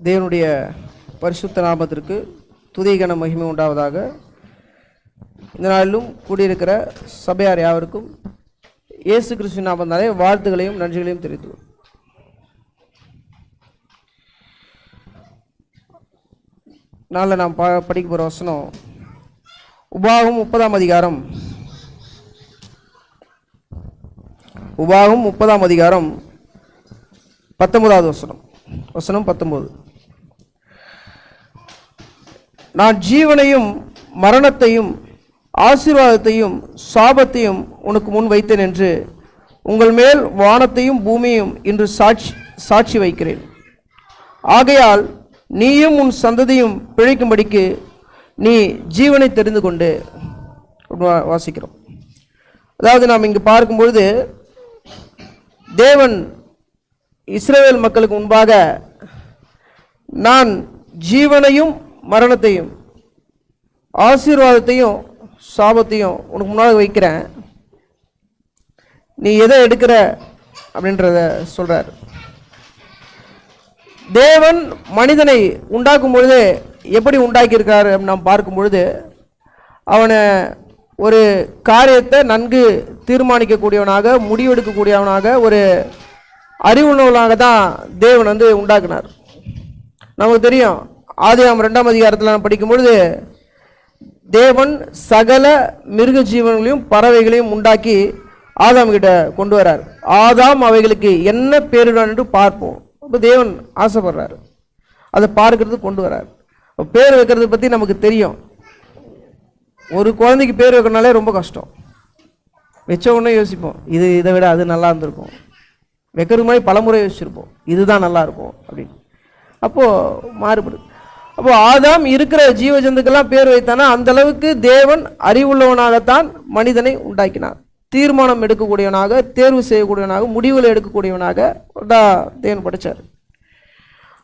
தேவனுடைய பரிசுத்த நாமத்திற்கு துதிகன மகிமை உண்டாவதாக. இந்த நாளிலும் கூடியிருக்கிற சபையார் யாவருக்கும் இயேசு கிறிஸ்து நாமத்தினாலே வாழ்த்துக்களையும் நன்றிகளையும் தெரிவித்துள்ளோம். நாளில் நாம் படிக்க போகிற வசனம் உபாகம் 30ஆம் அதிகாரம். உபாகம் 30ஆம் அதிகாரம் 19வது வசனம் 19. நான் ஜீவனையும் மரணத்தையும் ஆசீர்வாதத்தையும் சாபத்தையும் உனக்கு முன் வைத்தேன் என்று உங்கள் மேல் வானத்தையும் பூமியையும் இன்று சாட்சி வைக்கிறேன். ஆகையால் நீயும் உன் சந்ததியும் பிழைக்கும்படிக்கு நீ ஜீவனை தெரிந்து கொண்டு வாசிக்கிறோம். அதாவது நாம் இங்கு பார்க்கும்பொழுது தேவன் இஸ்ரவேல் மக்களுக்கு முன்பாக நான் ஜீவனையும் மரணத்தையும் ஆசீர்வாதத்தையும் சாபத்தையும் உனக்கு முன்னாடி வைக்கிறேன், நீ எதை எடுக்கிற அப்படின்றத சொல்றார். தேவன் மனிதனை உண்டாக்கும் பொழுது எப்படி உண்டாக்கியிருக்கார் நாம் பார்க்கும் பொழுது அவனை ஒரு காரியத்தை நன்கு தீர்மானிக்கக்கூடியவனாக, முடிவெடுக்கக்கூடியவனாக, ஒரு அறிவுள்ளவனாக தான் தேவன் உண்டாக்குனார். நமக்கு தெரியும், ஆதியாகமம் 2ஆம் அதிகாரத்தில் நாம் படிக்கும் பொழுது தேவன் சகல மிருக ஜீவன்களையும் பறவைகளையும் உண்டாக்கி ஆதாம் கிட்ட கொண்டு வரார். ஆதாம் அவைகளுக்கு என்ன பேரிடான் என்று பார்ப்போம். இப்போ தேவன் ஆசைப்படுறாரு, அதை பார்க்கறது கொண்டு வரார். பேர் வைக்கிறத பற்றி நமக்கு தெரியும். ஒரு குழந்தைக்கு பேர் வைக்கிறனாலே ரொம்ப கஷ்டம். வச்ச உடனே யோசிப்போம், இதை விட அது நல்லா இருந்திருக்கும். வைக்கிறது மாதிரி பலமுறை யோசிச்சிருப்போம், இதுதான் நல்லா இருக்கும் அப்படின்னு. அப்போது மாறுபடுது. அப்போது ஆதாம் இருக்கிற ஜீவ ஜந்துக்கெல்லாம் பேர் வைத்தானா அந்த அளவுக்கு தேவன் அறிவுள்ளவனாகத்தான் மனிதனை உண்டாக்கினார். தீர்மானம் எடுக்கக்கூடியவனாக, தேர்வு செய்யக்கூடியவனாக, முடிவுகளை எடுக்கக்கூடியவனாக தேவன் படைச்சார்.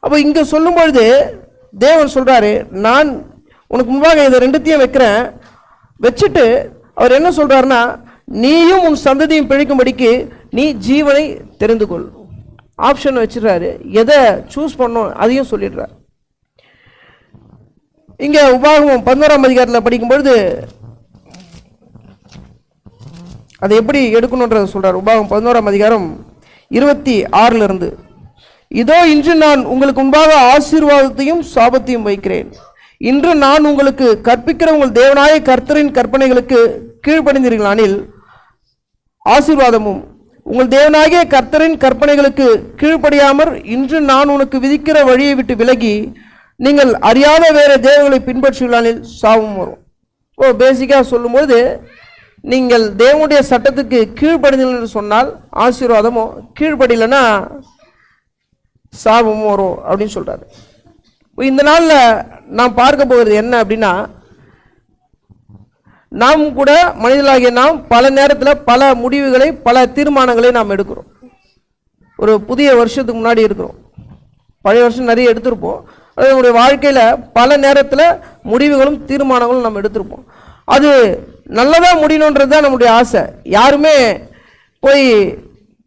அப்போ இங்கே சொல்லும் பொழுது தேவன் சொல்கிறாரு, நான் உனக்கு முன்பாக இதை ரெண்டுத்தையும் வைக்கிறேன். வச்சுட்டு அவர் என்ன சொல்கிறாருன்னா, நீயும் உன் சந்ததியும் பிழைக்கும்படிக்கு நீ ஜீவனை தெரிந்து கொள். ஆப்ஷன் வச்சிடறாரு, எதை சூஸ் பண்ணணும் அதையும் சொல்லிடுறார். இங்கே உபாகமம் 11ஆம் அதிகாரத்தில் படிக்கும்பொழுது அதை எப்படி எடுக்கணுன்றதை சொல்கிறார். உபாகமம் 11ஆம் அதிகாரம் 26 இதோ இன்று நான் உங்களுக்கு முன்பாக ஆசீர்வாதத்தையும் சாபத்தையும் வைக்கிறேன். இன்று நான் உங்களுக்கு கற்பிக்கிற உங்கள் தேவனாய கர்த்தரின் கற்பனைகளுக்கு கீழ்ப்படிந்தீர்களானில் ஆசீர்வாதமும், உங்கள் தேவனாகிய கர்த்தரின் கற்பனைகளுக்கு கீழ்ப்படியாமற் இன்று நான் உனக்கு விதிக்கிற வழியை விட்டு விலகி நீங்கள் அறியாத வேறு தேவர்களை பின்பற்றுவீர்களானில் சாபம் வரும். பேசிக்காக சொல்லும்போது, நீங்கள் தேவனுடைய சட்டத்துக்கு கீழ்ப்படிந்தீர்கள் என்று சொன்னால் ஆசீர்வாதமும், கீழ்ப்படியலைன்னா சாபமும் வரும் அப்படின்னு சொல்றாரு. இந்த நாளில் நாம் பார்க்க போகிறது என்ன அப்படின்னா, நாம் கூட மனிதர்களாகிய நாம் பல நேரத்தில் பல முடிவுகளை, பல தீர்மானங்களை நாம் எடுக்கிறோம். ஒரு புதிய வருஷத்துக்கு முன்னாடி இருக்கிறோம், பழைய வருஷம் நிறைய எடுத்திருப்போம். அது நம்முடைய வாழ்க்கையில் பல நேரத்தில் முடிவுகளும் தீர்மானங்களும் நம்ம எடுத்திருப்போம். அது நல்லதாக முடியணுன்றது தான் நம்முடைய ஆசை. யாருமே போய்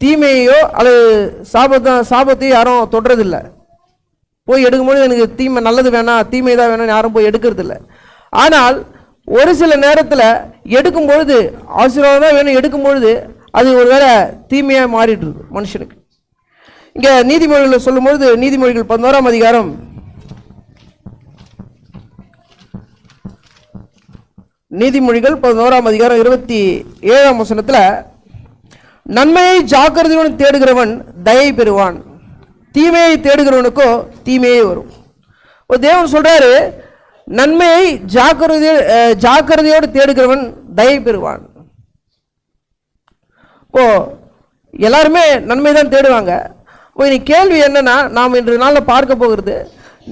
தீமையோ அல்லது சாபத்தையோ யாரும் தொடுறதில்லை. போய் எடுக்கும்போது எனக்கு தீமை நல்லது வேணாம், தீமை தான் வேணும்னு யாரும் போய் எடுக்கிறது இல்லை. ஆனால் ஒரு சில நேரத்தில் எடுக்கும்பொழுது ஆசீர்வாதம் தான் வேணும், எடுக்கும்பொழுது அது ஒரு வேளை தீமையாக மாறிட்டு இருக்கு மனுஷனுக்கு. இங்கே நீதிமொழிகளை சொல்லும்பொழுது நீதிமொழிகள் 11ஆம் அதிகாரம் 27ஆம் வசனத்தில், நன்மையை ஜாக்கிரதையுடன் தேடுகிறவன் தயை பெறுவான், தீமையை தேடுகிறவனுக்கோ தீமையே வரும். தேவன் சொல்றாரு, நன்மையை ஜாக்கிரதையோடு தேடுகிறவன் தயை பெறுவான். எல்லாருமே நன்மை தான் தேடுவாங்க. இனி கேள்வி என்னன்னா, நாம் இன்று நாளில் பார்க்க போகிறது,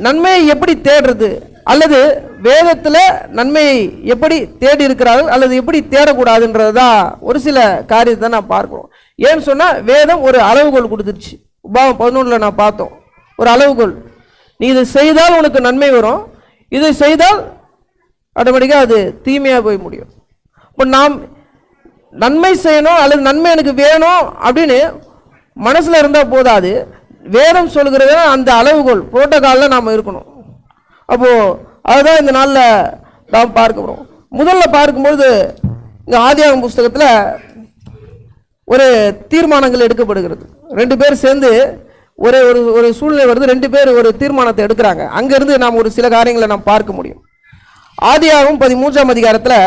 நன்மையை எப்படி தேடுறது, அல்லது வேதத்தில் நன்மையை எப்படி தேடி இருக்கிறார்கள் அல்லது எப்படி தேடக்கூடாதுன்றதுதான் ஒரு சில காரியத்தை நான் பார்க்கிறோம். ஏன்னு சொன்னால் வேதம் ஒரு அளவுகோல் கொடுத்துருச்சு. உபாகம் 11 நான் பார்த்தோம், ஒரு அளவுகோல். நீ இதை செய்தால் உனக்கு நன்மை வரும், இதை செய்தால் ஆட்டோமேட்டிக்காக அது தீமையாக போய் முடியும். இப்போ நாம் நன்மை செய்யணும் அல்லது நன்மை எனக்கு வேணும் அப்படின்னு மனசில் இருந்தால் போதாது. வேதம் சொல்கிறது அந்த அளவுகோல் புரோட்டோகாலில் நாம் இருக்கணும். அப்போது அதுதான் இந்த நாளில் நாம் பார்க்கிறோம். முதல்ல பார்க்கும்பொழுது இந்த ஆதியாகமம் புஸ்தகத்தில் ஒரு தீர்மானங்கள் எடுக்கப்படுகிறது. 2 பேர் சேர்ந்து ஒரு ஒரு சூழ்நிலை வருது, 2 பேர் ஒரு தீர்மானத்தை எடுக்கிறாங்க. அங்கேருந்து நாம் ஒரு சில காரியங்களை நாம் பார்க்க முடியும். ஆதியாகமம் 13ஆம் அதிகாரத்தில்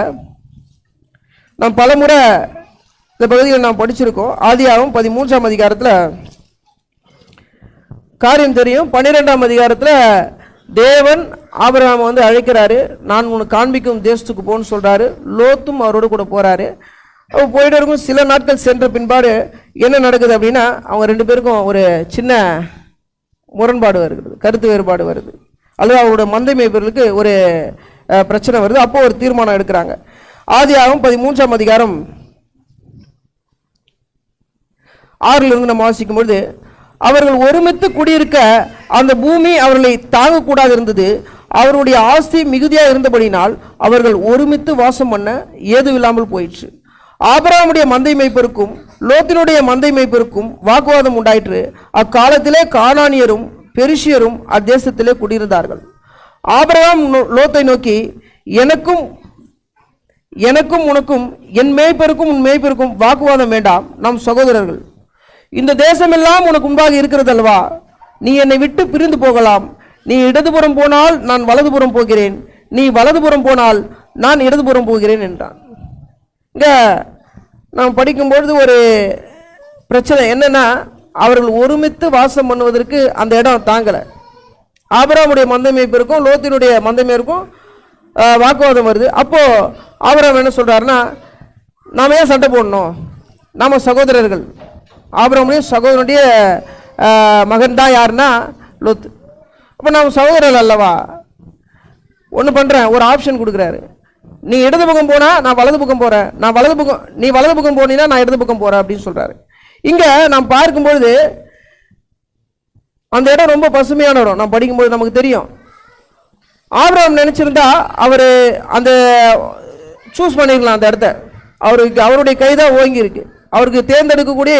நாம் பலமுறை இந்த பகுதியில் நாம் படிச்சிருக்கோம். ஆதியாகமம் 13ஆம் அதிகாரத்தில் காரியம் தெரியும். 12ஆம் அதிகாரத்தில் தேவன் ஆபிரகாம் வந்து அழைக்கிறாரு, நான் உனக்கு காண்பிக்கும் தேசத்துக்கு போன்னு சொல்கிறாரு. லோத்தும் அவரோடு கூட போகிறாரு. அவர் போயிட்டு இருக்கும். சில நாட்கள் சென்ற பின்பாடு என்ன நடக்குது அப்படின்னா, அவங்க 2 பேருக்கும் ஒரு சின்ன முரண்பாடு வருகிறது, கருத்து வேறுபாடு வருது, அல்லது அவரோட மந்தை மேய்ப்பர்களுக்கு ஒரு பிரச்சனை வருது. அப்போ ஒரு தீர்மானம் எடுக்கிறாங்க. ஆதியாகமம் 13ஆம் அதிகாரம் 6 நம்ம வாசிக்கும் பொழுது, அவர்கள் ஒருமித்து குடியிருக்க அந்த பூமி அவர்களை தாங்கக்கூடாது இருந்தது. அவருடைய ஆஸ்தி மிகுதியாக இருந்தபடினால் அவர்கள் ஒருமித்து வாசம் பண்ண ஏதுவில்லாமல் போயிற்று. ஆபிரகாமுடைய மந்தை மேய்ப்பருக்கும் லோத்தினுடைய மந்தை மேய்ப்பருக்கும் வாக்குவாதம் உண்டாயிற்று. அக்காலத்திலே கானானியரும் பெரிசியரும் அத்தேசத்திலே குடியிருந்தார்கள். ஆபிரகாம் லோத்தை நோக்கி, எனக்கும் உனக்கும் என் மேய்ப்பருக்கும் உன் மேய்ப்பருக்கும் வாக்குவாதம் வேண்டாம், நாம் சகோதரர்கள். இந்த தேசமெல்லாம் உனக்கு முன்பாக இருக்கிறது அல்லவா? நீ என்னை விட்டு பிரிந்து போகலாம். நீ இடதுபுறம் போனால் நான் வலதுபுறம் போகிறேன், நீ வலதுபுறம் போனால் நான் இடதுபுறம் போகிறேன் என்றான். இங்கே நாம் படிக்கும்பொழுது ஒரு பிரச்சனை என்னன்னா, அவர்கள் ஒருமித்து வாசம் பண்ணுவதற்கு அந்த இடம் தாங்கலை. ஆபிரகாமுடைய மந்தை மேய்ப்பருக்கும் லோத்தினுடைய மந்தை மேய்ப்பருக்கும் வாக்குவாதம் வருது. அப்போது ஆபிரகாம் என்ன சொல்கிறாருன்னா, நாம் ஏன் சண்டை போடணும், நாம் சகோதரர்கள். ஆபிரகாமுடைய சகோதரனுடைய மகன் தான் யாருன்னா லோத்து. அப்போ நாம் சகோதரர்கள் அல்லவா? ஒன்று பண்ணுறேன், ஒரு ஆப்ஷன் கொடுக்குறாரு. நீ இடது பக்கம் போனால் நான் வலது பக்கம் போகிறேன், நீ வலது பக்கம் போனீங்கன்னா நான் இடது பக்கம் போகிறேன் அப்படின்னு சொல்கிறாரு. இங்கே நாம் பார்க்கும்பொழுது அந்த இடம் ரொம்ப பசுமையான இடம். நாம் படிக்கும்போது நமக்கு தெரியும். ஆபிரகாம் நினச்சிருந்தா அவர் அந்த சூஸ் பண்ணிடலாம் அந்த இடத்த. அவருடைய கைதான் ஓங்கி இருக்கு. அவருக்கு தேர்ந்தெடுக்கக்கூடிய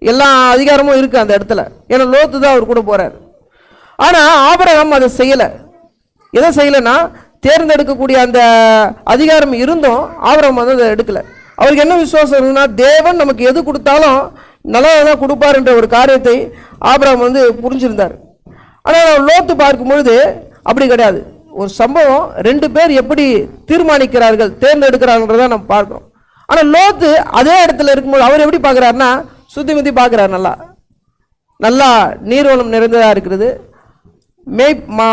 எல்லா அதிகாரமும் இருக்குது அந்த இடத்துல. ஏன்னா லோத்து தான் அவர் கூட போகிறார். ஆனால் ஆபிரகாம் அதை செய்யலை. எதை செய்யலைன்னா, தேர்ந்தெடுக்கக்கூடிய அந்த அதிகாரம் இருந்தும் ஆபிரகாம் வந்து அதை எடுக்கலை. அவருக்கு என்ன விசுவாசம் இருக்குன்னா, தேவன் நமக்கு எது கொடுத்தாலும் நல்லதாக தான் கொடுப்பார் என்ற ஒரு காரியத்தை ஆபிரகாம் வந்து புரிஞ்சிருந்தார். ஆனால் லோத்து பார்க்கும்பொழுது அப்படி கிடையாது. ஒரு சம்பவம், 2 பேர் எப்படி தீர்மானிக்கிறார்கள், தேர்ந்தெடுக்கிறார்கள்ன்றதை நம்ம பார்க்குறோம். ஆனால் லோத்து அதே இடத்துல இருக்கும்போது அவர் எப்படி பார்க்குறாருன்னா, சுற்றி முற்றி பார்க்குறாரு. நல்லா நீர்வளம் நிறைந்ததாக இருக்கிறது,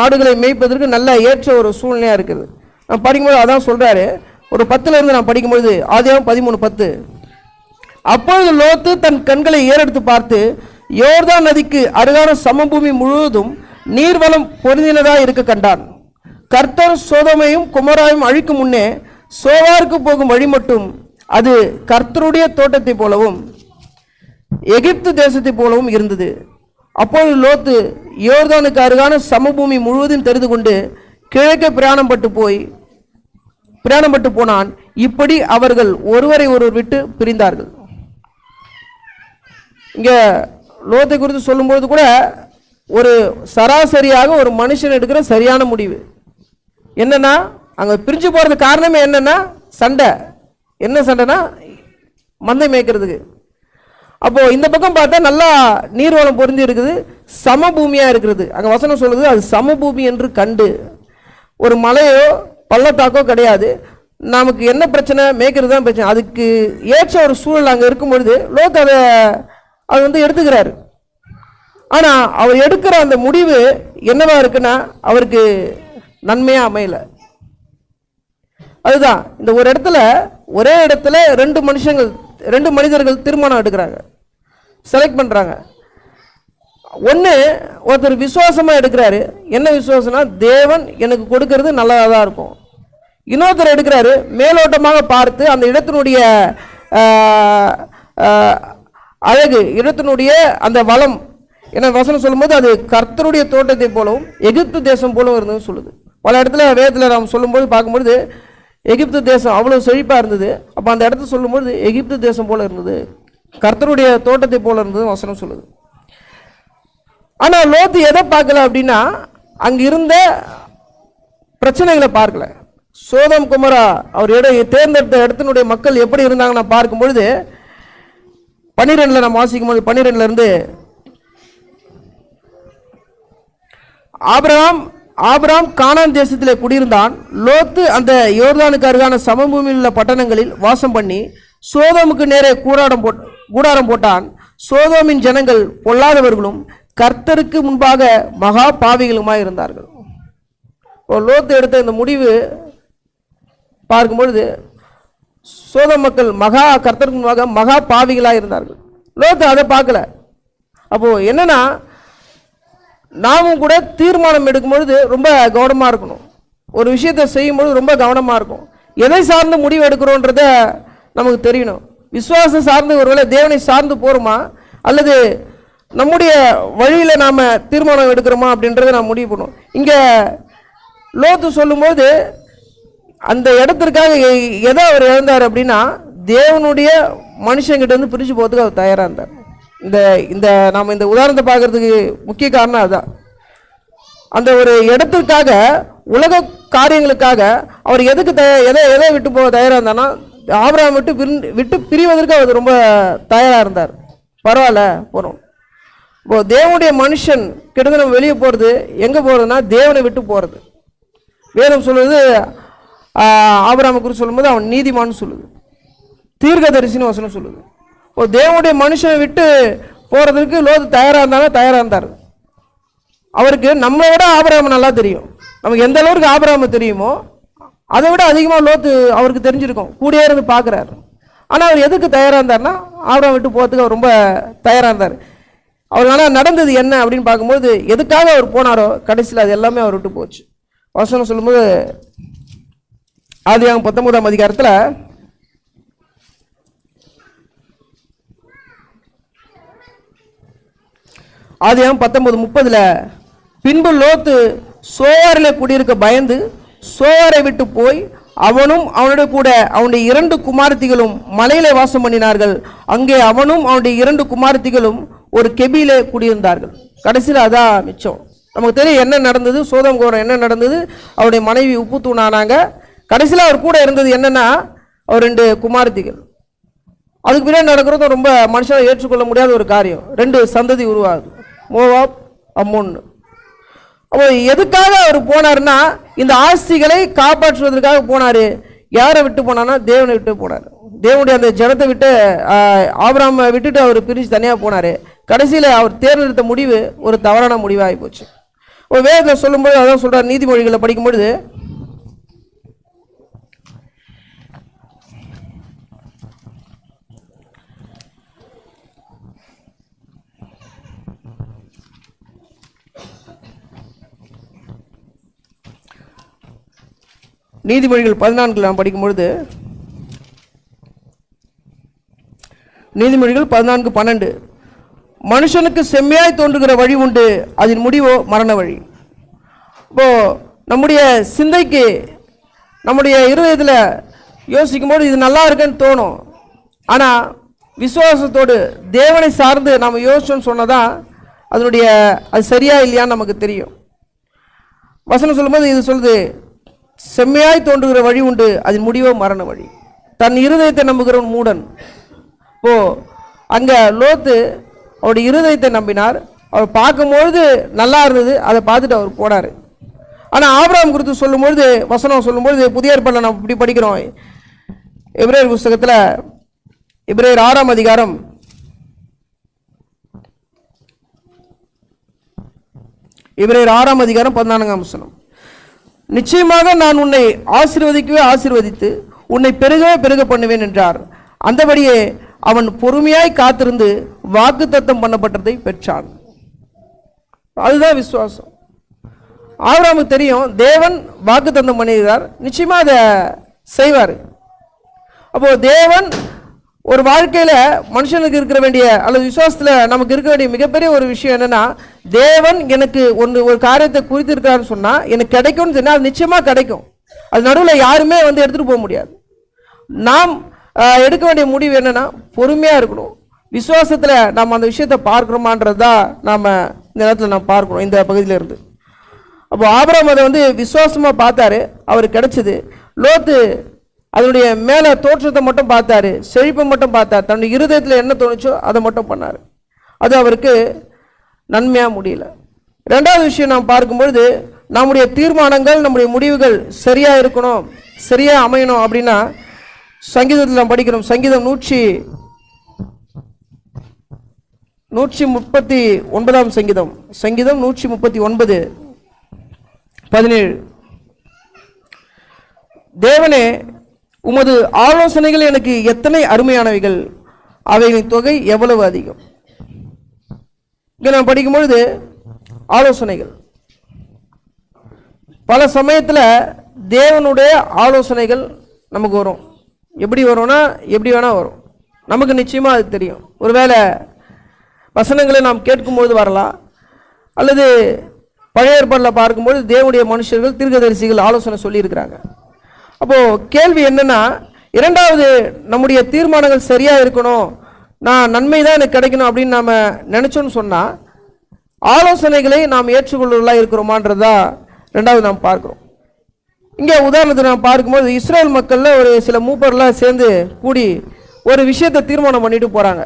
ஆடுகளை மேய்ப்பதற்கு நல்ல ஏற்ற ஒரு சூழ்நிலையாக இருக்குது. நான் படிக்கும்போது அதான் சொல்கிறாரு. ஒரு 10 நான் படிக்கும்பொழுது ஆதியாகமம் 13:10, அப்பொழுது லோத்து தன் கண்களை ஏறெடுத்து பார்த்து யோர்தான் நதிக்கு அருகான சமபூமி முழுவதும் நீர்வளம் பொருந்தினதாக இருக்க கண்டான். கர்த்தர் சோதோமையும் குமோராவையும் அழிக்கும் முன்னே சோவாருக்கு போகும் வழி மட்டும் அது கர்த்தருடைய தோட்டத்தை போலவும் எகிப்து தேசத்தை போலவும் இருந்தது. அப்போது லோத்து யோர்தானுக்கு அருகான சமபூமி முழுவதும் தெரிந்து கொண்டு கிழக்கே பிரயாணப்பட்டு போனான். இப்படி அவர்கள் ஒருவரை ஒருவர் விட்டு பிரிந்தார்கள். இங்கே லோத்தை குறித்து சொல்லும்போது கூட ஒரு சராசரியாக ஒரு மனுஷன் எடுக்கிற சரியான முடிவு என்னன்னா, அங்கே பிரிஞ்சு போகிறது காரணமே என்னன்னா சண்டை. என்ன சண்டைனா, மந்தை மேய்க்கிறதுக்கு. அப்போது இந்த பக்கம் பார்த்தா நல்லா நீர்வளம் பொருந்தி இருக்குது, சமபூமியாக இருக்கிறது. அங்கே வசனம் சொல்லுது, அது சமபூமி என்று கண்டு. ஒரு மலையோ பள்ளத்தாக்கோ கிடையாது. நமக்கு என்ன பிரச்சனை, மேய்க்கிறது தான் பிரச்சனை. அதுக்கு ஏற்ற ஒரு சூழல் அங்கே இருக்கும் பொழுது லோத் அதை வந்து எடுத்துக்கிறாரு. ஆனால் அவர் எடுக்கிற அந்த முடிவு என்னவா இருக்குன்னா, அவருக்கு நன்மையாக அமையலை. அதுதான் இந்த ஒரே இடத்துல 2 மனிதர்கள் தீர்மானம் எடுக்கிறாங்க, செலக்ட் பண்ணுறாங்க. ஒருத்தர் விசுவாசமாக எடுக்கிறாரு. என்ன விசுவாசம்னா, தேவன் எனக்கு கொடுக்கறது நல்லதாக தான் இருக்கும். இன்னொருத்தர் எடுக்கிறாரு, மேலோட்டமாக பார்த்து அந்த இடத்தினுடைய அழகு, இடத்தினுடைய அந்த வளம். ஏன்னா வசனம் சொல்லும்போது அது கர்த்தருடைய தோட்டத்தை போலவும் எகிப்து தேசம் போலவும் இருந்ததுன்னு சொல்லுது. பல இடத்துல வேதத்தில் நாம் சொல்லும்போது பார்க்கும்பொழுது எகிப்து தேசம் அவ்வளோ செழிப்பாக இருந்தது. அப்போ அந்த இடத்த சொல்லும்போது எகிப்து தேசம் போல இருந்தது, கர்த்தருடைய தோட்டத்தை போல இருந்தது வசனம் சொல்லுது. ஆனால் லோத்து எதை பார்க்கல அப்படின்னா அங்கே இருந்த பிரச்சனைகளை பார்க்கல. சோதம் குமரா அவர் தேர்ந்தெடுத்த இடத்தினுடைய மக்கள் எப்படி இருந்தாங்க நான் பார்க்கும்பொழுது 12 நம்ம வாசிக்கும் போது 12 இருந்து ஆபிரகாம் கானான் தேசத்திலே குடியிருந்தான். லோத்து அந்த யோர்தானுக்கு அருகான சமபூமியில் உள்ள பட்டணங்களில் வாசம் பண்ணி சோதோமுக்கு நேரே கூடாரம் போட்டான். சோதோமின் ஜனங்கள் பொல்லாதவர்களும் கர்த்தருக்கு முன்பாக மகா பாவிகளுமாய் இருந்தார்கள். லோத்து எடுத்த இந்த முடிவு பார்க்கும்பொழுது சோதோம் மக்கள் கர்த்தருக்கு முன்பாக மகா பாவிகளாக இருந்தார்கள். லோத்து அதை பார்க்கல. அப்போ என்னன்னா, நாமும் கூட தீர்மானம் எடுக்கும்பொழுது ரொம்ப கவனமாக இருக்கணும். ஒரு விஷயத்தை செய்யும்பொழுது ரொம்ப கவனமாக இருக்கும். எதை சார்ந்து முடிவு எடுக்கிறோன்றத நமக்கு தெரியணும். விசுவாசம் சார்ந்து ஒருவேளை தேவனை சார்ந்து போகிறோமா அல்லது நம்முடைய வழியில் நாம் தீர்மானம் எடுக்கிறோமா அப்படின்றத நாம் முடிவு பண்ணுவோம். இங்கே லோத்து சொல்லும்போது அந்த இடத்திற்காக எதை அவர் இழந்தார் அப்படின்னா, தேவனுடைய மனுஷங்கிட்ட வந்து பிரித்து போகிறதுக்கு அவர் தயாராக இருந்தார். இந்த நாம் இந்த உதாரணத்தை பார்க்கறதுக்கு முக்கிய காரணம் அதுதான். அந்த ஒரு இடத்திற்காக, உலக காரியங்களுக்காக அவர் எதை விட்டு போக தயாராக இருந்தார்னா, ஆபிரகாம் விட்டு பிரிவதற்கு அவர் ரொம்ப தயாராக இருந்தார். பரவாயில்ல போகிறோம். இப்போ தேவனுடைய மனுஷன் கிட்ட நம்ம வெளியே போகிறது எங்கே போகிறதுனா தேவனை விட்டு போகிறது. வேதம் சொல்லுது, ஆபிரகாமை குறித்து சொல்லும்போது அவன் நீதிமான்னு சொல்லுது, தீர்க்கதரிசின்னு வசனம் சொல்லுது. இப்போ தேவனுடைய மனுஷனை விட்டு போகிறதுக்கு லோத்து தயாராக இருந்தார். அவருக்கு நம்மளை விட ஆபிரகாமை நல்லா தெரியும். நமக்கு எந்த அளவுக்கு ஆபிரகாமை தெரியுமோ அதை விட அதிகமாக லோத்து அவருக்கு தெரிஞ்சிருக்கும். கூடயே இருந்து பார்க்குறாரு. ஆனால் அவர் எதுக்கு தயாராக இருந்தார்னா, ஆபிரகாம் விட்டு போகிறதுக்கு அவர் ரொம்ப தயாராக இருந்தார். அவரால் நடந்தது என்ன அப்படின்னு பார்க்கும்போது, எதுக்காக அவர் போனாரோ கடைசியில் அது எல்லாமே அவர் விட்டு போச்சு. வசனம் சொல்லும்போது ஆதியாகமம் 19ஆம் அதிகாரத்தில் ஆதியாகமம் 19:30 பின்பு லோத்து சோவாரில் குடியிருக்க பயந்து சோவாரை விட்டு போய் அவனும் அவனுடைய கூட அவனுடைய 2 குமாரத்திகளும் மலையிலே வாசம் பண்ணினார்கள். அங்கே அவனும் அவனுடைய 2 குமாரத்திகளும் ஒரு கெபியிலே குடியிருந்தார்கள். கடைசியில் அதான் மிச்சம். நமக்கு தெரியும் என்ன நடந்தது, சோதம் கோரம் என்ன நடந்தது. அவருடைய மனைவி உப்பு தூணானாங்க. கடைசியில் அவர் கூட இருந்தது என்னன்னா, அவர் 2 குமாரத்திகள். அதுக்கு பின்னாடி நடக்கிறதும் ரொம்ப மனுஷனை ஏற்றுக்கொள்ள முடியாத ஒரு காரியம். 2 சந்ததி உருவாகுது, மோவாப், அம்மோன். அப்போ எதுக்காக அவர் போனார்னா, இந்த ஆஸ்திகளை காப்பாற்றுவதற்காக போனார். யாரை விட்டு போனார்னா, தேவனை விட்டு போனார். தேவனுடைய அந்த ஜனத்தை விட்டு, ஆபிரகாமை விட்டுட்டு அவர் பிரித்து தனியாக போனார். கடைசியில் அவர் தேர்ந்தெடுத்த முடிவு ஒரு தவறான முடிவாகி போச்சு. ஒரு வேதத்தில் சொல்லும்போது அதான் சொல்கிறார். நீதிமொழிகளை படிக்கும்பொழுது நீதிமொழிகள் 14 நாம் படிக்கும்பொழுது நீதிமொழிகள் 14:12 மனுஷனுக்கு செம்மையாய் தோன்றுகிற வழி உண்டு, அதன் முடிவோ மரண வழி. இப்போ நம்முடைய சிந்தைக்கு, நம்முடைய இருதயத்தில் யோசிக்கும் போது இது நல்லா இருக்குன்னு தோணும். ஆனால் விசுவாசத்தோடு தேவனை சார்ந்து நம்ம யோசிச்சோன்னு சொன்னதான் அது சரியா இல்லையான்னு நமக்கு தெரியும். வசனம் சொல்லும்போது இது சொல்லுது, செம்மையாய் தோன்றுகிற வழி உண்டு, அதன் முடிவோ மரண வழி. தன் இருதயத்தை நம்புகிறவன் மூடன். இப்போ அங்கே லோத்து அவருடைய இருதயத்தை நம்பினார். அவர் பார்க்கும்பொழுது நல்லா இருந்தது, அதை பார்த்துட்டு அவர் போனார். ஆனால் ஆபிரகாம் குறித்து சொல்லும்பொழுது, வசனம் சொல்லும்பொழுது புதிய ஏற்பாட்டில் நம்ம இப்படி படிக்கிறோம். எபிரேயர் புஸ்தகத்தில் எபிரேயர் 6ஆம் அதிகாரம் 14ஆம் வசனம். நிச்சயமாக நான் உன்னை ஆசீர்வதித்து உன்னை பெருகவே பெருக பண்ணுவேன் என்றார். அந்தபடியே அவன் பொறுமையாய் காத்திருந்து வாக்குத்தத்தம் பண்ணப்பட்டதை பெற்றான். அதுதான் விசுவாசம். ஆபிரகாமுக்கு தெரியும் தேவன் வாக்குத்தத்தம் பண்ணியிருக்கார், நிச்சயமா அதை செய்வார். அப்போ தேவன் ஒரு வாழ்க்கையில மனுஷனுக்கு இருக்க வேண்டிய அல்லது விசுவாசத்துல நமக்கு இருக்க வேண்டிய மிகப்பெரிய ஒரு விஷயம் என்னன்னா, தேவன் எனக்கு ஒரு காரியத்தை குறித்திருக்காருன்னு சொன்னா எனக்கு கிடைக்கும்னு சொன்னா அது நிச்சயமா கிடைக்கும். அது நடுவில் யாருமே எடுத்துட்டு போக முடியாது. நாம் எடுக்க வேண்டிய முடிவு என்னன்னா, பொறுமையா இருக்கணும். விசுவாசத்துல நாம் அந்த விஷயத்தை பார்க்கிறோமான்றதா நாம இந்த நேரத்தில் நான் பார்க்கணும் இந்த பகுதியில் இருந்து. அப்போ ஆபிரகாம் அதை வந்து விசுவாசமாக பார்த்தாரு, அவருக்கு கிடைச்சது. லோத்து அதனுடைய மேலே தோற்றத்தை மட்டும் பார்த்தாரு, செழிப்பை மட்டும் பார்த்தார், தன்னுடைய இருதயத்தில் என்ன தோணுச்சோ அதை மட்டும் பண்ணார். அது அவருக்கு நன்மையாக முடியல. ரெண்டாவது விஷயம் நாம் பார்க்கும்பொழுது, நம்முடைய தீர்மானங்கள் நம்முடைய முடிவுகள் சரியாக இருக்கணும், சரியாக அமையணும் அப்படின்னா சங்கீதத்தில் நாம் படிக்கிறோம். சங்கீதம் 139 சங்கீதம் 139:17. தேவனே, உமது ஆலோசனைகள் எனக்கு எத்தனை அருமையானவைகள், அவைகளின் தொகை எவ்வளவு அதிகம். இங்கே நான் படிக்கும்பொழுது ஆலோசனைகள், பல சமயத்தில் தேவனுடைய ஆலோசனைகள் நமக்கு வரும். எப்படி வரும்னா எப்படி வேணால் வரும், நமக்கு நிச்சயமாக அது தெரியும். ஒருவேளை வசனங்களை நாம் கேட்கும்போது வரலாம், அல்லது பழைய ஏற்பாட்டில் பார்க்கும்போது தேவனுடைய மனுஷர்கள் தீர்க்கதரிசிகள் ஆலோசனை சொல்லியிருக்கிறாங்க. அப்போது கேள்வி என்னென்னா, இரண்டாவது நம்முடைய தீர்மானங்கள் சரியாக இருக்கணும், நான் நன்மை தான் எனக்கு கிடைக்கணும் அப்படின்னு நாம் நினச்சோன்னு சொன்னால் ஆலோசனைகளை நாம் ஏற்றுக்கொள்ளலாம் இருக்கிறோமான்றதா ரெண்டாவது நாம் பார்க்குறோம். இங்கே உதாரணத்தை நாம் பார்க்கும்போது இஸ்ரேல் மக்களில் ஒரு சில மூப்பர்லாம் சேர்ந்து கூடி ஒரு விஷயத்தை தீர்மானம் பண்ணிட்டு போகிறாங்க.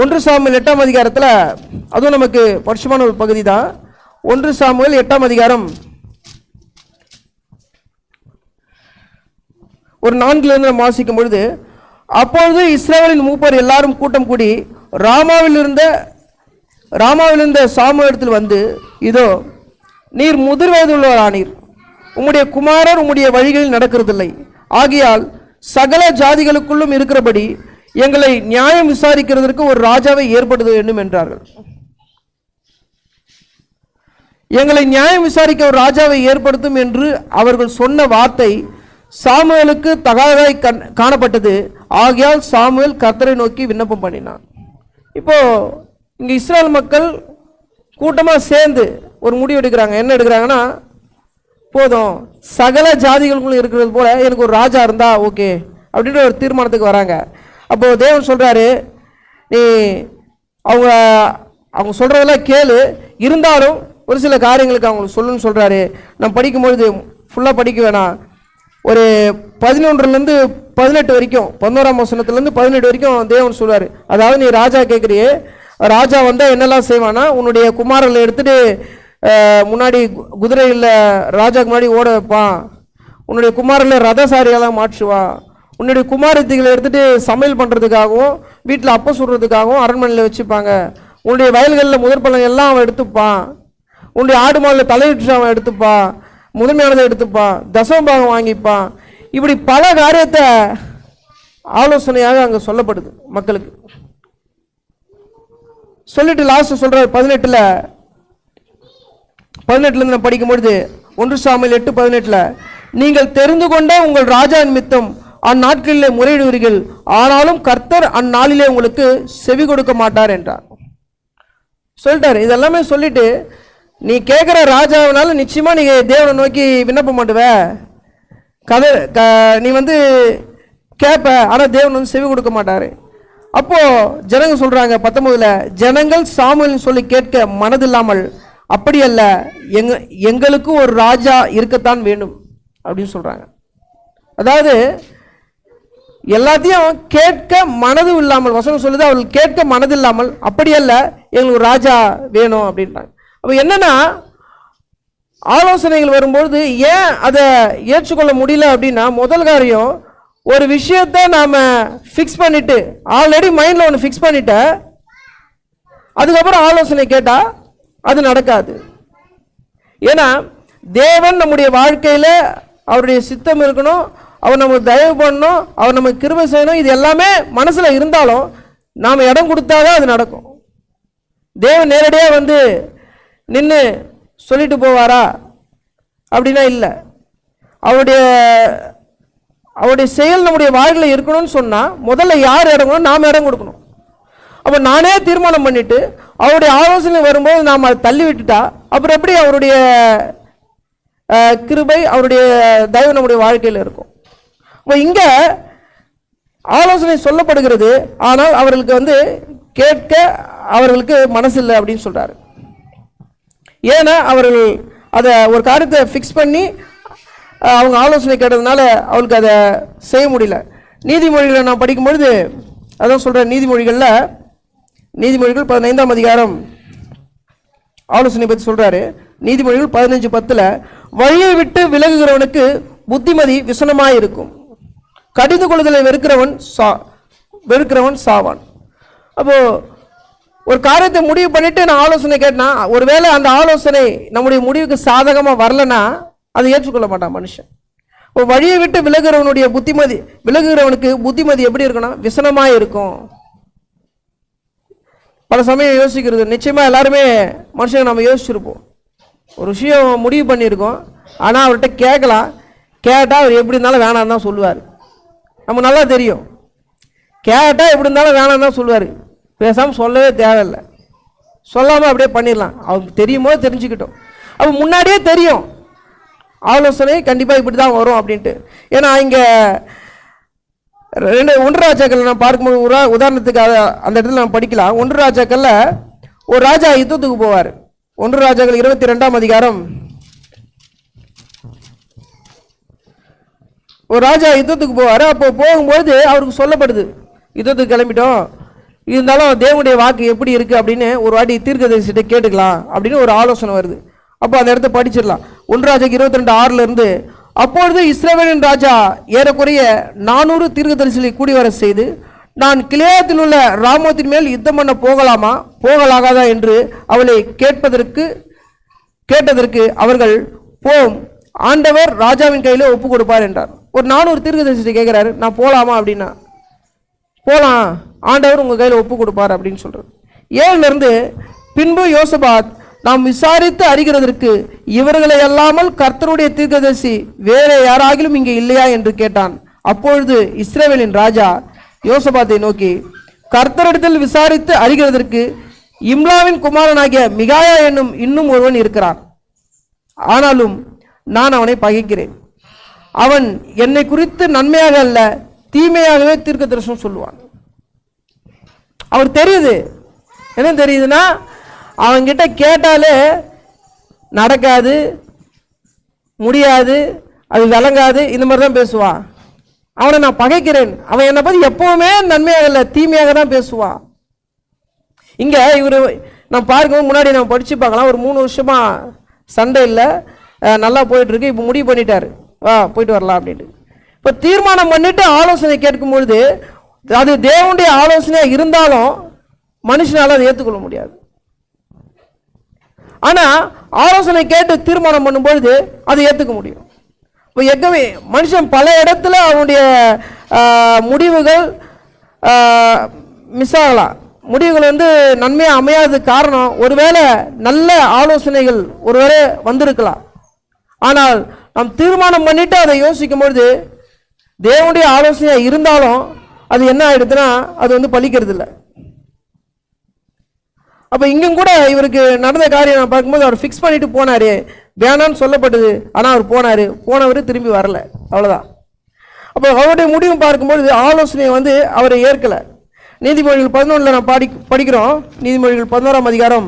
1 சாமுவேல் 8ஆம் அதிகாரத்தில், அதுவும் நமக்கு பரிசுத்தமான ஒரு பகுதி தான். 1 சாமுவேல் 8ஆம் அதிகாரம் ஒரு 4 நாம் வாசிக்கும் பொழுது, அப்பொழுது இஸ்ரவேலின் மூப்பர் எல்லாரும் கூட்டம் கூடி ராமாவில் இருந்த சாமுவேலிடத்தில் வந்து, இதோ நீர் முதிர் வயதுள்ளவரானீர், உம்முடைய குமாரர் உம்முடைய வழிகளில் நடக்கிறதில்லை, ஆகையால் சகல ஜாதிகளுக்குள்ளும் இருக்கிறபடி எங்களை நியாயம் விசாரிக்கிறதற்கு ஒரு ராஜாவை ஏற்படுத்த வேண்டும் என்றார்கள். எங்களை நியாயம் விசாரிக்க ஒரு ராஜாவை ஏற்படுத்தும் என்று அவர்கள் சொன்ன வார்த்தை சாமுவேலுக்கு தகாதாய் காணப்பட்டது. ஆகையால் சாமுவேல் கர்த்தரை நோக்கி விண்ணப்பம் பண்ணினான். இப்போ இங்க இஸ்ரேல் மக்கள் கூட்டமாக சேர்ந்து ஒரு முடிவு எடுக்கிறாங்க. என்ன எடுக்கிறாங்கன்னா, போதும் சகல ஜாதிகளுக்குள்ள இருக்கிறது போல எனக்கு ஒரு ராஜா இருந்தா ஓகே அப்படின்ற ஒரு தீர்மானத்துக்கு வராங்க. அப்போ தேவன் சொல்றாரு, நீ அவங்க சொல்றதெல்லாம் கேளு, இருந்தாலும் ஒரு சில காரியங்களுக்கு அவங்களுக்கு சொல்லுன்னு சொல்றாரு. நான் படிக்கும்பொழுது ஃபுல்லாக படிக்க வேணாம், ஒரு 11 18 வரைக்கும், 11ஆம் வசனத்துலேருந்து 18 வரைக்கும் தேவன் சொல்றாரு. அதாவது நீ ராஜா கேட்குறியே, ராஜா வந்தால் என்னெல்லாம் செய்வானா, உன்னுடைய குமாரர்களை எடுத்துட்டு முன்னாடி குதிரையில் ராஜாக்கு முன்னாடி ஓட வைப்பான், உன்னுடைய குமாரர்களை ரதசாரியெல்லாம் மாற்றுவான், உன்னுடைய குமாரத்திகளை எடுத்துட்டு சமையல் பண்ணுறதுக்காகவும் வீட்டில் அப்ப சுடுறதுக்காகவும் அரண்மனையில் வச்சுப்பாங்க, உன்னுடைய வயல்களில் முதற்பழங்கள் எல்லாம் அவன் எடுத்துப்பான், உன்னுடைய ஆடு மாடில் தலையிட்டு அவன் எடுத்துப்பான், முதன்மையானதை எடுத்துப்பான், தசமபாகம் வாங்கிப்பான். இப்படி பல காரியத்தை ஆலோசனையாக அங்கே சொல்லப்படுது மக்களுக்கு. சொல்லிட்டு லாஸ்ட் சொல்றாரு 18 நான் படிக்கும்பொழுது 1 சாமுவேல் 8:18, நீங்கள் தெரிந்து கொண்ட உங்கள் ராஜா நிமித்தம் அந்நாட்களிலே முறையிடுவீர்கள், ஆனாலும் கர்த்தர் அந்நாளிலே உங்களுக்கு செவி கொடுக்க மாட்டார் என்றார். சொல்லிட்டாரு. இதெல்லாமே சொல்லிட்டு, நீ கேட்குற ராஜாவினால நிச்சயமா நீ தேவனை நோக்கி விண்ணப்ப மாட்டுவ, நீ கேட்ப, ஆனால் தேவன் செவி கொடுக்க மாட்டாரு. அப்போ ஜனங்க சொல்றாங்க 19, ஜனங்கள் சாமுவேலின் சொல்லி கேட்க மனதில்லாமல், அப்படி அல்ல, எங்களுக்கு ஒரு ராஜா இருக்கத்தான் வேண்டும் அப்படின்னு சொல்றாங்க. அதாவது எல்லாத்தையும் கேட்க மனது இல்லாமல், வசனம் சொல்லுது அவர்கள் கேட்க மனது இல்லாமல், அப்படி அல்ல எங்களுக்கு ராஜா வேணும் அப்படின்றாங்க. அப்போ என்னன்னா, ஆலோசனைகள் வரும்பொழுது ஏன் அதை ஏற்றுக்கொள்ள முடியல அப்படின்னா, முதல் காரியம், ஒரு விஷயத்தை நாம ஃபிக்ஸ் பண்ணிட்டு, ஆல்ரெடி மைண்ட்ல ஒன்று ஃபிக்ஸ் பண்ணிட்ட, அதுக்கப்புறம் ஆலோசனை கேட்டா அது நடக்காது. ஏன்னா தேவன் நம்முடைய வாழ்க்கையில அவருடைய சித்தம் இருக்கணும், அவர் நமக்கு தயவு பண்ணணும், அவர் நமக்கு கிருபை செய்யணும், இது எல்லாமே மனசுல இருந்தாலும் நாம் இடம் கொடுத்தாதான் அது நடக்கும். தேவன் நேரடியாக நின்று சொல்லிட்டு போவாரா அப்படின்னா இல்லை. அவருடைய செயல் நம்முடைய வாழ்க்கையில் இருக்கணும்னு சொன்னா முதல்ல யார் இறங்கணும்? நாம் இடம் கொடுக்கணும். அப்போ நானே தீர்மானம் பண்ணிட்டு அவருடைய ஆலோசனை வரும்போது நாம் அதை தள்ளி விட்டுட்டா அப்புறம் எப்படி அவருடைய கிருபை, அவருடைய தயவு நம்முடைய வாழ்க்கையில் இருக்கும்? இப்போ இங்க ஆலோசனை சொல்லப்படுகிறது, ஆனால் அவர்களுக்கு கேட்க அவர்களுக்கு மனசு இல்லை அப்படின்னு சொல்றாரு. ஏன்னா அவர்கள் அதை ஒரு காரியத்தை ஃபிக்ஸ் பண்ணி அவங்க ஆலோசனை கேட்டதுனால அவளுக்கு அதை செய்ய முடியல. நீதிமொழிகளை நான் படிக்கும்பொழுது அதான் சொல்கிறேன். நீதிமொழிகள் 15ஆம் அதிகாரம் ஆலோசனை பற்றி சொல்கிறாரு. நீதிமொழிகள் 15:10 வழியை விட்டு விலகுகிறவனுக்கு புத்திமதி விசனமாக இருக்கும், கடிந்து கொள்ளுதலை வெறுக்கிறவன் சாவான். அப்போது ஒரு காரியத்தை முடிவு பண்ணிட்டு நான் ஆலோசனை கேட்டேன்னா, ஒருவேளை அந்த ஆலோசனை நம்முடைய முடிவுக்கு சாதகமாக வரலன்னா அதை ஏற்றுக்கொள்ள மாட்டான் மனுஷன். இப்போ வழியை விட்டு விலகுகிறவனுக்கு புத்திமதி எப்படி இருக்குன்னா விசனமாக இருக்கும். பல சமயம் யோசிக்கிறது, நிச்சயமாக எல்லாருமே மனுஷங்க நம்ம யோசிச்சிருப்போம். ஒரு விஷயம் முடிவு பண்ணியிருக்கோம், ஆனால் அவர்கிட்ட கேட்கலாம். கேட்டால் அவர் எப்படி இருந்தாலும் வேணான்னு தான் சொல்லுவார். நமக்கு நல்லா தெரியும், கேட்டால் எப்படி இருந்தாலும் வேணான்னு தான் சொல்லுவார். பேசாமல் சொல்லவே தேவையில்லை, சொல்லாமல் அப்படியே பண்ணிடலாம். அவருக்கு தெரியுமோ தெரிஞ்சுக்கிட்டோம். அப்போ முன்னாடியே தெரியும் ஆலோசனை கண்டிப்பாக இப்படி தான் வரும் அப்படின்ட்டு. ஏன்னா இங்கே 1 ராஜாக்கள் நான் பார்க்கும்போது உதாரணத்துக்கு அந்த இடத்துல நம்ம படிக்கலாம். 1 ராஜாக்கள்ல ஒரு ராஜா யுத்தத்துக்கு போவார். 1 ராஜாக்கள் 22ஆம் அதிகாரம். ஒரு ராஜா யுத்தத்துக்கு போவார். அப்போ போகும்போது அவருக்கு சொல்லப்படுது, யுத்தத்துக்கு கிளம்பிட்டோம், இருந்தாலும் தேவனுடைய வாக்கு எப்படி இருக்கு அப்படின்னு ஒரு வாட்டி தீர்க்கதரிசிட்ட கேட்டுக்கலாம் அப்படின்னு ஒரு ஆலோசனை வருது. அப்போ அந்த இடத்த படிச்சிடலாம். 1 ராஜாக்கு 22:6 அப்பொழுது இஸ்ரவேலின் ராஜா ஏறக்குறைய 400 தீர்க்கதரிசிகளை கூடி வர செய்து, நான் கிளையாத்தில் உள்ள ராமோத்தின் மேல் யுத்தம் பண்ண போகலாமா போகலாகாதா என்று அவளை கேட்டதற்கு அவர்கள் போம், ஆண்டவர் ராஜாவின் கையில் ஒப்பு கொடுப்பார் என்றார். ஒரு 400 தீர்க்கதரிசியை கேட்கிறாரு, நான் போகலாமா அப்படின்னா, போகலாம், ஆண்டவர் உங்கள் கையில் ஒப்பு கொடுப்பார் அப்படின்னு சொல்றாரு. 7 பின்பு யோசபாத், நாம் விசாரித்து அறிகிறதற்கு இவர்களை அல்லாமல் கர்த்தருடைய தீர்க்கதரிசி வேற யாராகிலும் இங்கே இல்லையா என்று கேட்டான். அப்பொழுது இஸ்ரவேலின் ராஜா யோசபாத்தை நோக்கி, கர்த்தரிடத்தில் விசாரித்து அறிகிறதற்கு இம்லாவின் குமாரனாகிய மிகாயா என்னும் இன்னும் ஒருவன் இருக்கிறான், ஆனாலும் நான் அவனை பகைக்கிறேன். அவன் என்னை குறித்து நன்மையாக அல்ல தீமையாகவே தீர்க்க தரிசனம் சொல்லுவான். அவர் தெரியுது, என்ன தெரியுதுன்னா, அவன்கிட்ட கேட்டாலே நடக்காது, முடியாது, அது விளங்காது, இந்த மாதிரி தான் பேசுவான். அவனை நான் பகைக்கிறேன், அவன் என்னை பற்றி எப்பவுமே நன்மையாக இல்லை தீமையாக தான் பேசுவான். இங்கே இவர் நான் பார்க்கவும் முன்னாடி நம்ம படித்து பார்க்கலாம். ஒரு 3 வருஷமா சண்டை இல்லை, நல்லா போயிட்டு இருக்கு. இப்போ முடிவு பண்ணிட்டாரு, வா போயிட்டு வரலாம் அப்படின்ட்டு. இப்போ தீர்மானம் பண்ணிட்டு ஆலோசனை கேட்கும் பொழுது அது தேவனுடைய ஆலோசனையாக இருந்தாலும் மனுஷனால அதை ஏற்றுக்கொள்ள முடியாது. ஆனால் ஆலோசனை கேட்டு தீர்மானம் பண்ணும்பொழுது அதை ஏற்றுக்க முடியும். இப்போ எங்கவே மனுஷன் பல இடத்துல அவனுடைய முடிவுகள் மிஸ் ஆகலாம். முடிவுகள் நன்மையாக அமையாத காரணம் ஒருவேளை நல்ல ஆலோசனைகள் ஒருவேளை வந்திருக்கலாம். ஆனால் நாம் தீர்மானம் பண்ணிட்டு அதை யோசிக்கும் பொழுது தேவனுடைய ஆலோசனையாக இருந்தாலும் அது என்ன ஆயிடுதுன்னா அது பலிக்கிறது இல்லை. அப்போ இங்கும் கூட இவருக்கு நடந்த காரியம் நான் பார்க்கும்போது அவர் ஃபிக்ஸ் பண்ணிட்டு போனார், வேணான்னு சொல்லப்பட்டது, ஆனால் அவர் போனவர் திரும்பி வரல, அவ்வளோதான். அப்போ அவருடைய முடிவு பார்க்கும்போது ஆலோசனையை அவரை ஏற்கலை. நீதிமொழிகள் 11 நான் படிக்கிறோம். நீதிமொழிகள் 11ஆம் அதிகாரம்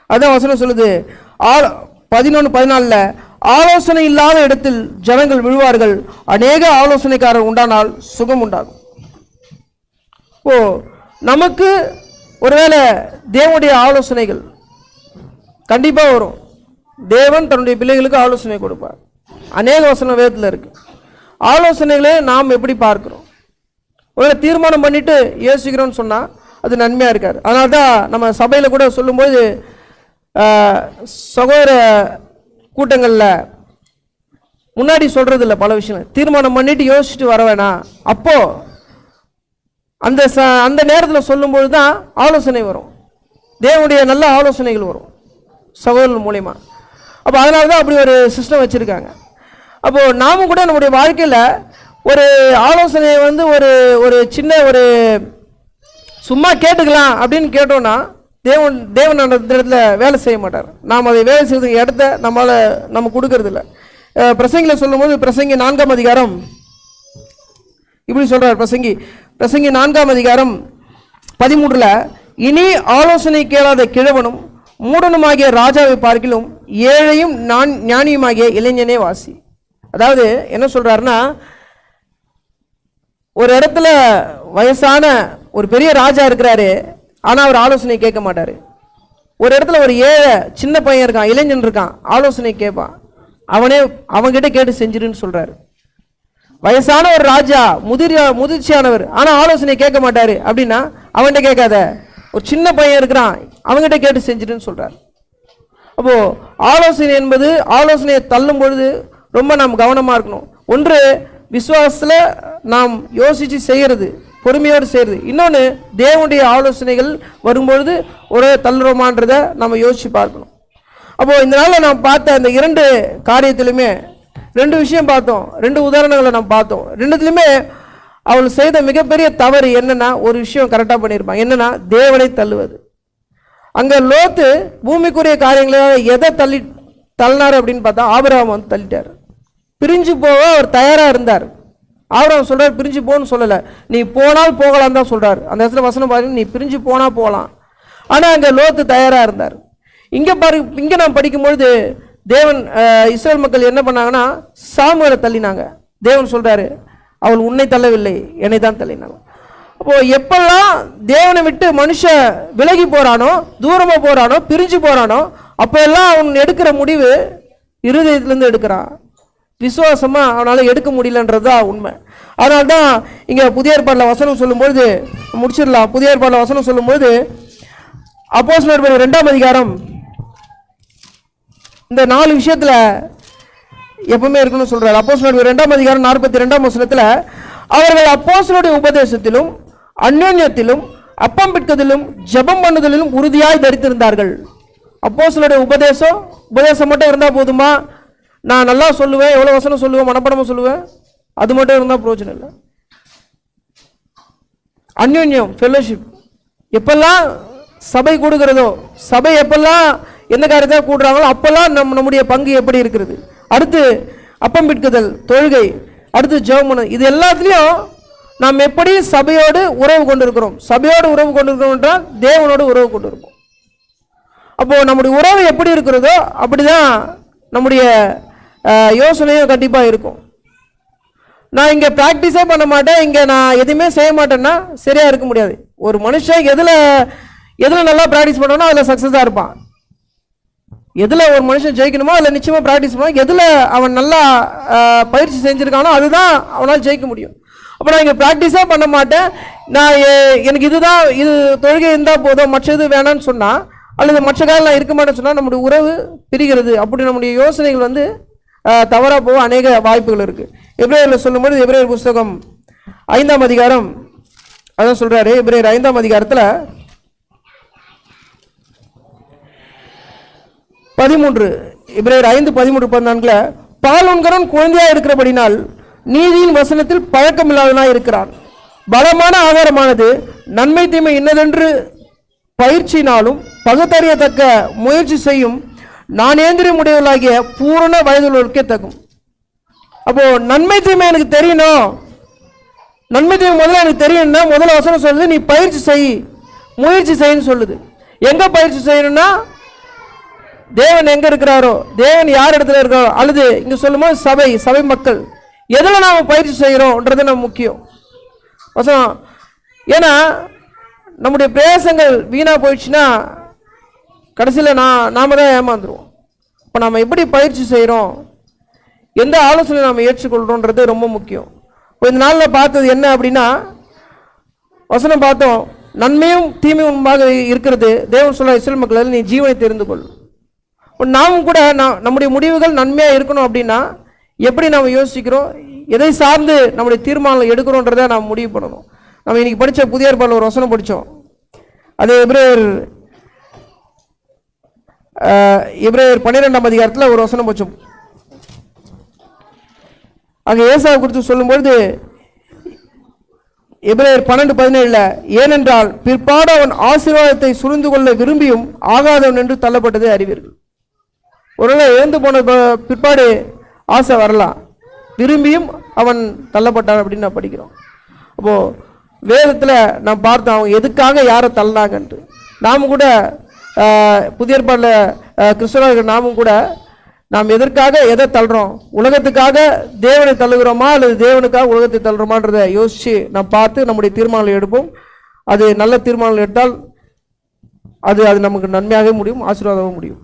அதான் வசனம் சொல்லுது. 11:14 ஆலோசனை இல்லாத இடத்தில் ஜனங்கள் விழுவார்கள், அநேக ஆலோசனைக்காரர் உண்டானால் சுகம் உண்டாகும். ஓ, நமக்கு ஒருவேளை தேவனுடைய ஆலோசனைகள் கண்டிப்பாக வரும். தேவன் தன்னுடைய பிள்ளைகளுக்கு ஆலோசனை கொடுப்பார். அநேக வசனம் வேதத்தில் இருக்கு. ஆலோசனைகளை நாம் எப்படி பார்க்கிறோம்? ஒருவேளை தீர்மானம் பண்ணிட்டு யோசிக்கிறோம்னு சொன்னால் அது நன்மையாக இருக்காது. அதனால தான் நம்ம சபையில் கூட சொல்லும்போது சகோதர கூட்டங்களில் முன்னாடி சொல்கிறது இல்லை, பல விஷயங்கள் தீர்மானம் பண்ணிட்டு யோசிச்சுட்டு வர வேணாம். அப்போது அந்த நேரத்தில் சொல்லும்போது தான் ஆலோசனை வரும், தேவனுடைய நல்ல ஆலோசனைகள் வரும் சகோதரர்கள் மூலயமா. அப்போ அதனால தான் அப்படி ஒரு சிஸ்டம் வச்சுருக்காங்க. அப்போது நாமும் கூட நம்முடைய வாழ்க்கையில் ஒரு ஆலோசனையை ஒரு சின்ன ஒரு சும்மா கேட்டுக்கலாம் அப்படின்னு கேட்டோன்னா தேவன் அந்த இடத்துல வேலை செய்ய மாட்டார். நாம் அதை வேலை செய்யறதுக்கு இடத்த நம்ம கொடுக்கறதில்ல. பிரசங்கில சொல்லும்போது பிரசங்கி 4ஆம் அதிகாரம் இப்படி சொல்றார். பிரசங்கி 4ஆம் அதிகாரம் 13ல், இனி ஆலோசனை கேளாத கிழவனும் மூடனுமாகிய ராஜாவை பார்க்கிலும் ஏழையும் ஞானியுமாகிய இளைஞனே வாசி. அதாவது என்ன சொல்றாருன்னா, ஒரு இடத்துல வயசான ஒரு பெரிய ராஜா இருக்கிறாரு, ஆனா அவர் ஆலோசனை கேட்க மாட்டாரு. ஒரு இடத்துல ஒரு ஏழை சின்ன பையன் இருக்கான், இளைஞன் இருக்கான், ஆலோசனை கேட்பான், அவன்கிட்ட கேட்டு செஞ்சிருன்னு சொல்றாரு. வயசான ஒரு ராஜா, முதிர்ச்சியானவர், ஆனா ஆலோசனை கேட்க மாட்டாரு அப்படின்னா அவன்கிட்ட கேட்காத, ஒரு சின்ன பையன் இருக்கிறான், அவங்ககிட்ட கேட்டு செஞ்சிருன்னு சொல்றாரு. அப்போ ஆலோசனை என்பது, ஆலோசனையை தள்ளும் பொழுது ரொம்ப நாம் கவனமா இருக்கணும். ஒன்று விசுவாசத்துல நாம் யோசிச்சு செய்யறது, பொறுமையோடு செய்யறது. இன்னொன்று தேவனுடைய ஆலோசனைகள் வரும்பொழுது ஒரு தள்ளுறோமான்றதை நம்ம யோசிச்சு பார்க்கணும். அப்போ இந்த நாளில் நாம் பார்த்த இந்த 2 காரியத்திலுமே 2 விஷயம் பார்த்தோம், 2 உதாரணங்களை நாம் பார்த்தோம். 2த்துலையுமே அவள் செய்த மிகப்பெரிய தவறு என்னன்னா, ஒரு விஷயம் கரெக்டாக பண்ணியிருப்பான், என்னன்னா தேவனை தள்ளுவது. அங்கே லோத்து பூமிக்குரிய காரியங்களை எதை தள்ளினார் அப்படின்னு பார்த்தா, ஆபிரகாம் வந்து தள்ளிட்டார். பிரிஞ்சு போக அவர் தயாராக இருந்தார். ஆபிரகாம் சொல்றார் பிரிஞ்சு போன்னு சொல்லலை, நீ போனால் போகலாம் தான் சொல்றாரு. அந்த இடத்துல வசனம் பாருங்க, நீ பிரிஞ்சு போனா போகலாம். ஆனால் அங்கே லோத்து தயாராக இருந்தார். இங்கே நாம் படிக்கும்பொழுது தேவன் இஸ்ரேல் மக்கள் என்ன பண்ணாங்கன்னா, சாமுவேலை தள்ளினாங்க. தேவன் சொல்றாரு, அவள் உன்னை தள்ளவில்லை, என்னை தான் தள்ளினாங்க. அப்போ எப்பெல்லாம் தேவனை விட்டு மனுஷன் விலகி போறானோ, தூரமா போறானோ, பிரிஞ்சு போறானோ, அப்ப எல்லாம் அவன் எடுக்கிற முடிவு இருதயத்திலிருந்து எடுக்கிறான். விசுவாசமா அவனால எடுக்க முடியலன்றதுதான் உண்மை. அதனால்தான் இங்க புதிய ஏற்பாடுல வசனம் சொல்லும்போது முடிச்சிடலாம். புதிய ஏற்பாடுல வசனம் சொல்லும்போது அப்போஸ்தலர் 2ஆம் அதிகாரம் இந்த 4 விஷயத்துல எப்பவுமே இருக்கணும்னு சொல்றாரு. அப்போஸ்தலர் 2ஆம் அதிகாரம் 42ஆம் வசனத்துல, அவர்கள் அப்போஸ்தலருடைய உபதேசத்திலும் அந்யோன்யத்திலும் அப்பம் பிட்கதிலும் ஜெபம் பண்ணுதலிலும் உறுதியாய் தரித்திருந்தார்கள். அப்போஸ்தலருடைய உபதேசம் மட்டும் இருந்தா போதுமா? நான் நல்லா சொல்லுவேன், எவ்வளவு வசனம் சொல்லுவேன், மனப்படமா சொல்லுவேன், அது மட்டும் இருந்தா பிரயோஜனம் இல்லை. அந்யோன்யம், ஃபெல்லோஷிப், எப்பெல்லாம் சபை கூடுகிறதோ, சபை எப்பெல்லாம் எந்த காரியத்தை கூடுறாங்களோ அப்பெல்லாம் நம்முடைய பங்கு எப்படி இருக்கிறது. அடுத்து அப்பம் பிட்குதல், தொழுகை, அடுத்து ஜெபம், இது எல்லாத்துலேயும் நாம் எப்படி சபையோடு உறவு கொண்டிருக்கிறோம். சபையோடு உறவு கொண்டிருக்கிறோம் என்றால் தேவனோடு உறவு கொண்டிருப்போம். அப்போ நம்முடைய உறவு எப்படி இருக்கிறதோ அப்படிதான் நம்முடைய யோசனையும் கண்டிப்பாக இருக்கும். நான் இங்கே ப்ராக்டிஸே பண்ண மாட்டேன், இங்கே நான் எதுவுமே செய்ய மாட்டேன்னா சரியா இருக்க முடியாது. ஒரு மனுஷன் எதில் நல்லா ப்ராக்டிஸ் பண்ணணும் அதில் சக்ஸஸாக இருப்பான். எதில் ஒரு மனுஷன் ஜெயிக்கணுமோ அதில் நிச்சயமாக ப்ராக்டிஸ் பண்ணுவான். எதில் அவன் நல்லா பயிற்சி செஞ்சுருக்கானோ அதுதான் அவனால் ஜெயிக்க முடியும். அப்போ நான் இங்கே ப்ராக்டிஸே பண்ண மாட்டேன், நான் எனக்கு இதுதான், இது தொழுகை இருந்தால் போதும், மற்ற இது வேணான்னு சொன்னால், அல்லது மற்ற காலம் நான் இருக்க மாட்டேன்னு சொன்னால் நம்முடைய உறவு பிரிகிறது. அப்படி நம்முடைய யோசனைகள் வந்து தவறாக போக அநேக வாய்ப்புகள் இருக்கு. எபிரேயரில் சொல்லும்போது எபிரேயர் புஸ்தகம் 5ஆம் அதிகாரம் அதான் சொல்றாரு. எபிரேயர் 5ஆம் அதிகாரத்தில் 13, எபிரேயர் 5:13-14, பாலுண்கரன் குழந்தையா இருக்கிறபடினால் நீதியின் வசனத்தில் பழக்கமில்லாதவனாய் இருக்கிறான். பலமான ஆதாரமானது நன்மை தீமை இன்னதென்று பயிற்சினாலும் பகுத்தறியத்தக்க முயற்சி செய்யும் நானேந்திரியம் உடையவர்களாகிய பூரண வயதுள்ளவர்களுக்கே தகும். அப்போ நன்மை தீமை எனக்கு தெரியணும், நன்மை தீமை முதல்ல எனக்கு தெரியணும்னா முதல்ல வசனம் சொல்லுது, நீ பயிற்சி செய், முயற்சி செய்யன்னு சொல்லுது. எங்க பயிற்சி செய்யணும்னா தேவன் எங்க இருக்கிறாரோ, தேவன் யார் இடத்துல இருக்கிறாரோ, அல்லது இங்க சொல்லும்போது சபை மக்கள் எதுல நாம பயிற்சி செய்யறோம்ன்றது நம்ம முக்கியம் வசனம். ஏன்னா நம்முடைய பிரயாசங்கள் வீணா போயிடுச்சுன்னா கடைசியில் நாம தான் ஏமாந்துருவோம். இப்போ நம்ம எப்படி பயிற்சி செய்கிறோம், எந்த ஆலோசனை நாம் ஏற்றுக்கொள்கிறோன்றது ரொம்ப முக்கியம். இப்போ இந்த நாளில் பார்த்தது என்ன அப்படின்னா, வசனம் பார்த்தோம், நன்மையும் தீமையும் உண்மையாக இருக்கிறது. தேவன் சொல்ல இஸ்ரேல் மக்கள் நீ ஜீவனை தெரிந்து கொள். நாமும் கூட நம்முடைய முடிவுகள் நன்மையாக இருக்கணும் அப்படின்னா எப்படி நாம் யோசிக்கிறோம், எதை சார்ந்து நம்முடைய தீர்மானம் எடுக்கிறோன்றதை நாம் முடிவு பண்ணணும். நம்ம இன்னைக்கு படித்த புதிய ஏற்பாடில் ஒரு வசனம் படித்தோம். அது எபிரேயர் 12ஆம் அதிகாரத்தில் ஒரு வசனம் படித்தோம். அங்கே ஏசாவை குறித்து சொல்லும்பொழுது எபிரேயர் 12:17, ஏனென்றால் பிற்பாடு அவன் ஆசீர்வாதத்தை சுரிந்து கொள்ள விரும்பியும் ஆகாதவன் என்று தள்ளப்பட்டதை அறிவீர்கள். ஒருவேளை எழுந்து போன பிற்பாடு ஆசை வரலாம், விரும்பியும் அவன் தள்ளப்பட்டான் அப்படின்னு நான் படிக்கிறோம். அப்போ வேதத்தில் நாம் பார்த்தோம் அவங்க எதுக்காக யாரை தள்ளினாங்கன்ட்டு. நாம் கூட புதிய ஏற்பாட்டில் கிறிஸ்தவர்கள் நாமும் கூட நாம் எதற்காக எதை தள்ளுறோம், உலகத்துக்காக தேவனை தள்ளுகிறோமா அல்லது தேவனுக்காக உலகத்தை தள்ளுறோமான்றதை யோசித்து நாம் பார்த்து நம்முடைய தீர்மானங்களை எடுப்போம். அது நல்ல தீர்மானங்கள் எடுத்தால் அது நமக்கு நன்மையாகவே முடியும், ஆசீர்வாதமாக முடியும்.